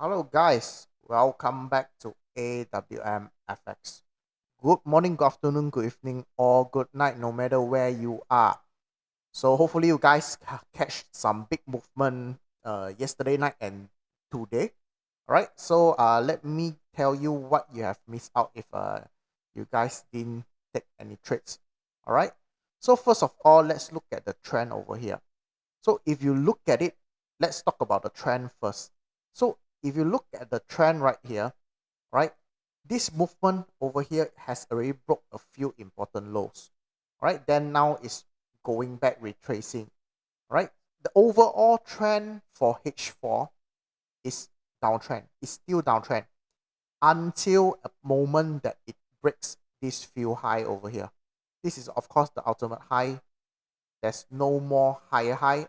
Hello guys, welcome back to AWM FX. Good morning, good afternoon, good evening, or good night, no matter where you are. So hopefully you guys catch some big movement yesterday night and today. All right, so let me tell you what you have missed out if you guys didn't take any trades. All right, so first of all, let's look at the trend over here. So if you look at it, let's talk about the trend first. So if you look at the trend right here, right, this movement over here has already broke a few important lows. Right, then now it's going back retracing. Right, the overall trend for H4 is downtrend. It's still downtrend until a moment that it breaks this few high over here. This is of course the ultimate high. There's no more higher high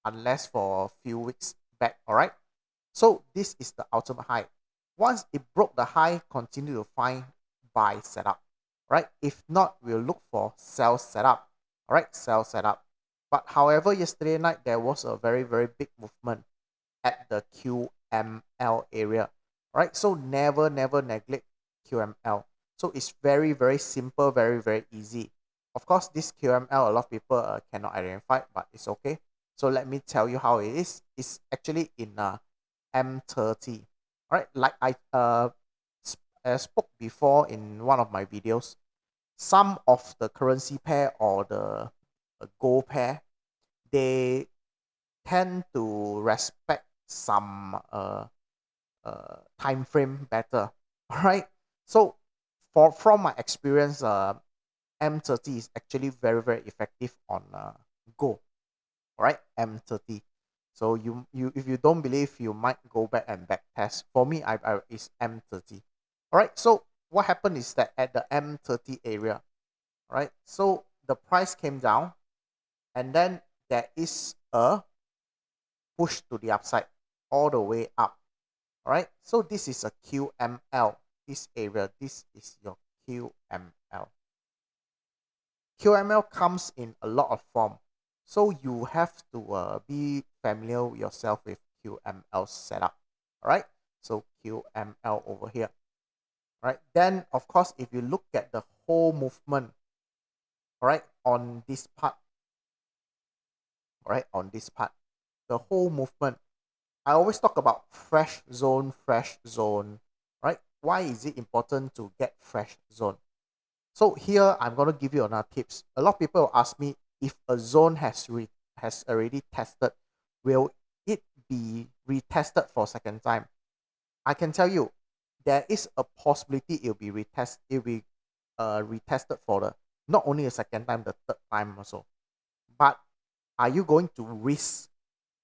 unless for a few weeks back. All right, so this is the ultimate high. Once it broke the high, continue to find buy setup. Right, if not, we'll look for sell setup. All right, sell setup. But however, yesterday night there was a very big movement at the QML area. All right, so never neglect QML. So it's very simple, very easy. Of course, this QML a lot of people cannot identify, but it's okay. So let me tell you how it is. It's actually in M30. All right, like I spoke before in one of my videos. Some of the currency pair or the gold pair, they tend to respect some time frame better. All right, so from my experience, M30 is actually very effective on gold. All right, M30. So you if you don't believe, you might go back and back test. For me, I is M30. All right, so what happened is that at the M30 area, all right, so the price came down, and then there is a push to the upside all the way up. All right, so this is a QML. This area, this is your QML. QML comes in a lot of form, so you have to be familiar yourself with QML setup. All right, so QML over here. All right, then of course, if you look at the whole movement, all right, on this part, all right, on this part, the whole movement, I always talk about fresh zone, right? Why is it important to get fresh zone? So here I'm gonna give you another tips. A lot of people ask me, if a zone has already tested, will it be retested for second time? I can tell you, there is a possibility it'll be retested for the not only a second time, the third time also. But are you going to risk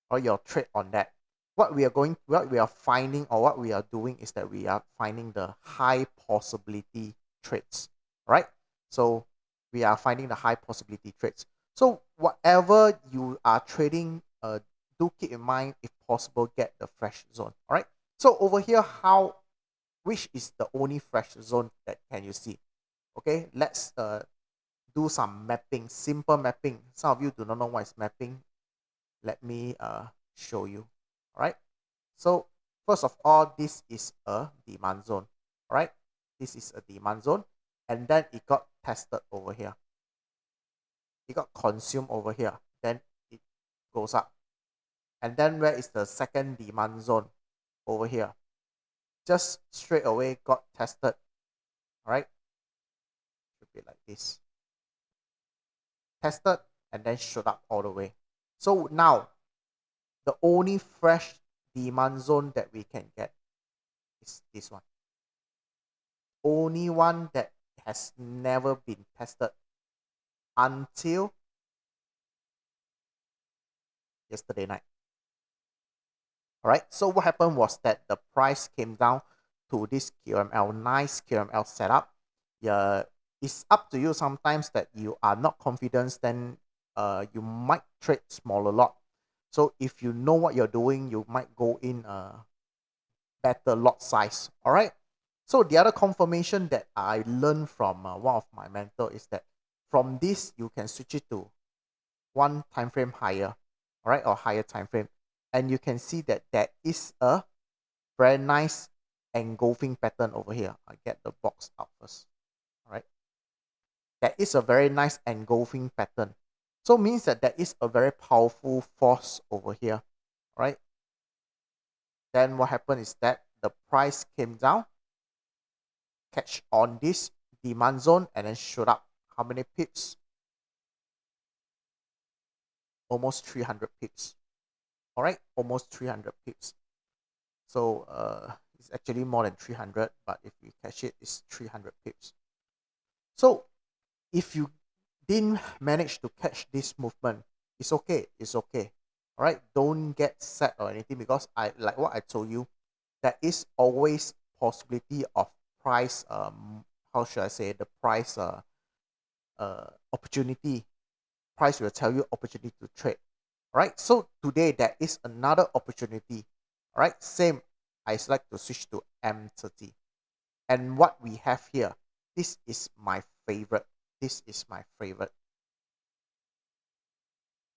or your trade on that? What we are finding, or what we are doing, is that we are finding the high possibility trades, right? So we are finding the high possibility trades. So whatever you are trading, do keep in mind, if possible, get the fresh zone. All right, so over here, which is the only fresh zone that can you see? Okay, let's do some mapping, simple mapping. Some of you do not know what is mapping. Let me show you. All right, so first of all, this is a demand zone. All right, this is a demand zone, and then it got tested over here. It got consumed over here, then it goes up. And then where is the second demand zone? Over here, just straight away got tested. All right, should be like this, tested, and then shot up all the way. So now the only fresh demand zone that we can get is this one. Only one that has never been tested until yesterday night. All right, so what happened was that the price came down to this QML, nice QML setup. Yeah, it's up to you. Sometimes that you are not confident, then you might trade smaller lot. So if you know what you're doing, you might go in a better lot size. All right, so the other confirmation that I learned from one of my mentor is that from this you can switch it to one time frame higher, all right, or higher time frame, and you can see that there is a very nice engulfing pattern over here. I get the box out first. All right. That is a very nice engulfing pattern. So means that there is a very powerful force over here. All right. Then what happened is that the price came down, catch on this demand zone, and then shoot up. How many pips? Almost 300 pips. All right, almost 300 pips. So it's actually more than 300, but if we catch it, it's 300 pips. So if you didn't manage to catch this movement, it's okay. It's okay. All right, don't get sad or anything, because I, like what I told you, there is always possibility of price. How should I say, the price opportunity. Price will tell you opportunity to trade. All right. So today there is another opportunity. All right. Same. I select to switch to M30. And what we have here, this is my favorite. This is my favorite.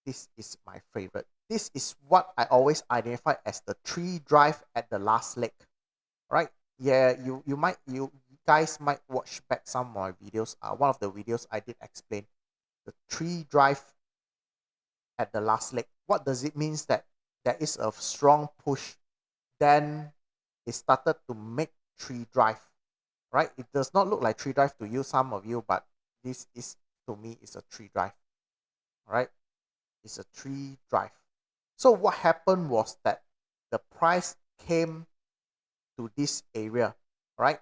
This is my favorite. This is what I always identify as the tree drive at the last leg. Right? Yeah, you guys might watch back some of my videos. One of the videos I did explain the tree drive at the last leg. What does it means? That there is a strong push, then it started to make tree drive. Right? It does not look like tree drive to you, some of you, but this is, to me, is a tree drive. Right? It's a tree drive. So what happened was that the price came to this area. Right?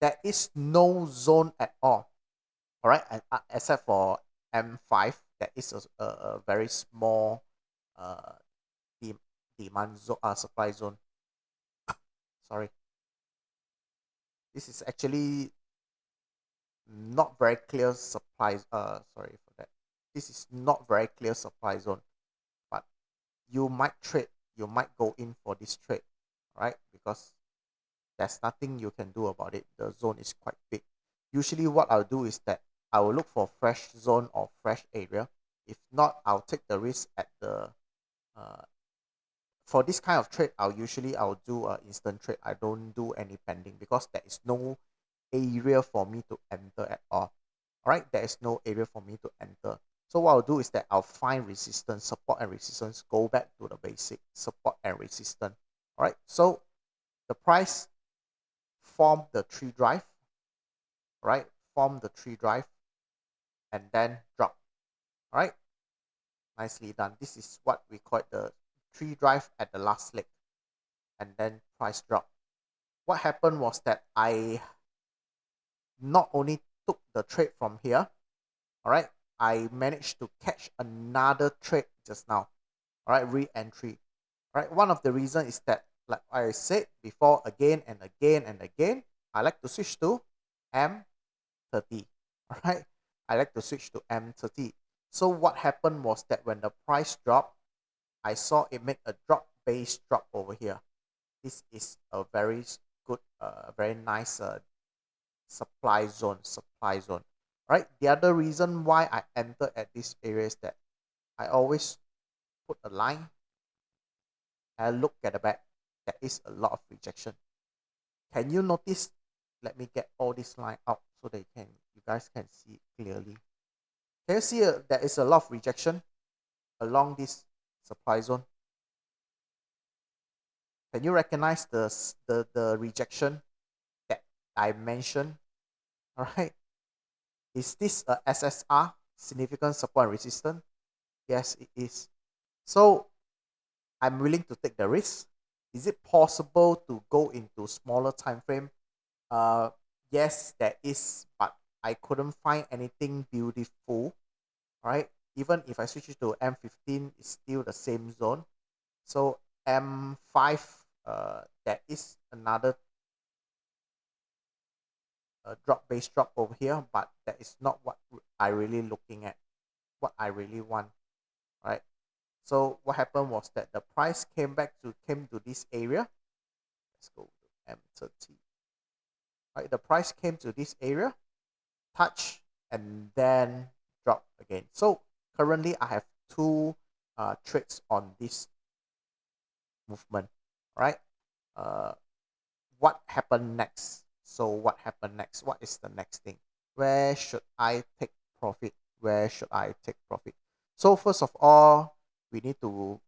There is no zone at all. All right, except for M5, that is a very small uh, demand zone, supply zone. Sorry, this is actually not very clear supply. Sorry for that. This is not very clear supply zone, but you might trade. You might go in for this trade, right? Because there's nothing you can do about it. The zone is quite big. Usually, what I'll do is that I will look for fresh zone or fresh area. If not, I'll take the risk at the uh, for this kind of trade. I'll do a instant trade. I don't do any pending, because there is no area for me to enter at all. All right, there is no area for me to enter. So what I'll do is that I'll find resistance, support and resistance, go back to the basic support and resistance. All right, so the price form the tree drive, right? Form the tree drive and then drop. All right, nicely done. This is what we call the tree drive at the last leg, and then price drop. What happened was that I not only took the trade from here, all right, I managed to catch another trade just now. All right, re-entry. All right, one of the reasons is that, like I said before, again and again and again, I like to switch to M30. All right, I like to switch to M30. So what happened was that when the price dropped, I saw it make a drop, base drop over here. This is a very good, very nice supply zone. Right. The other reason why I enter at this area is that I always put a line and look at the back. There is a lot of rejection. Can you notice? Let me get all this line out so that you guys can see it clearly. Can you see there is a lot of rejection along this supply zone? Can you recognize the rejection that I mentioned? All right. Is this a SSR, significant support and resistance? Yes, it is. So I'm willing to take the risk. Is it possible to go into smaller time frame? Yes, there is, but I couldn't find anything beautiful. Right? Even if I switch it to M15, it's still the same zone. So M5, there is another drop, base drop over here, but that is not what I really looking at, what I really want. Right? So what happened was that the price came to this area. Let's go to M30. Right, the price came to this area, touch, and then drop again. So currently I have two trades on this movement. Right, what happened next? So what happened next? What is the next thing? Where should I take profit? Where should I take profit? So first of all, we need to,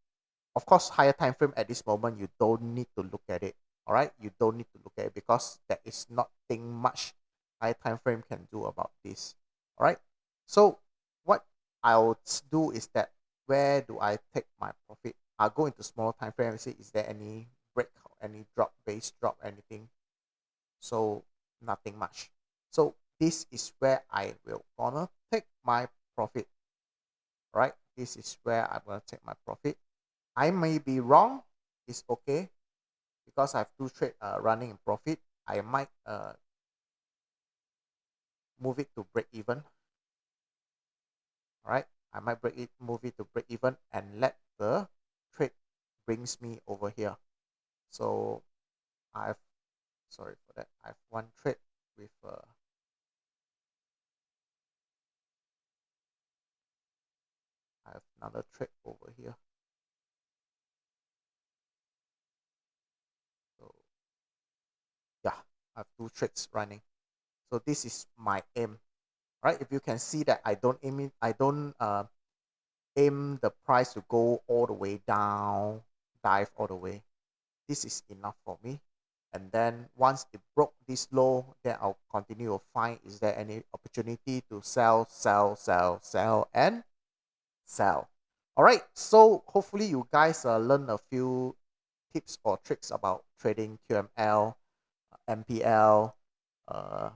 of course, higher time frame at this moment, you don't need to look at it. All right, you don't need to look at it because there is nothing much higher time frame can do about this. All right, so what I'll do is that, where do I take my profit? I'll go into smaller time frame and see, is there any break, any drop, base drop, anything? So nothing much. So this is where I will gonna take my profit. Right, this is where I'm gonna take my profit. I may be wrong. It's okay, because I have two trade running in profit. I might move it to break even. All right, I might move it to break even and let the trade brings me over here. So I've, sorry for that, I have one trade with I have another trade over here. So yeah, I have two trades running. So this is my aim. Right, if you can see that I don't aim the price to go all the way down, dive all the way. This is enough for me. And then once it broke this low, then I'll continue to find, is there any opportunity to sell, sell, sell, sell, and sell. All right, so hopefully you guys learn a few tips or tricks about trading QML, MPL, uh,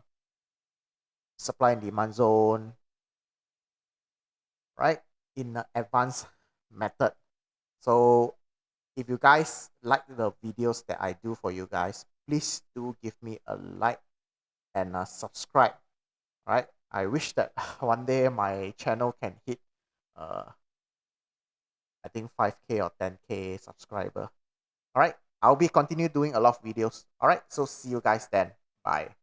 supply and demand zone, right, in an advanced method. So if you guys like the videos that I do for you guys, please do give me a like and subscribe. Right, I wish that one day my channel can hit uh I think 5K or 10K subscriber. All right, I'll be continue doing a lot of videos. All right, so see you guys then. Bye.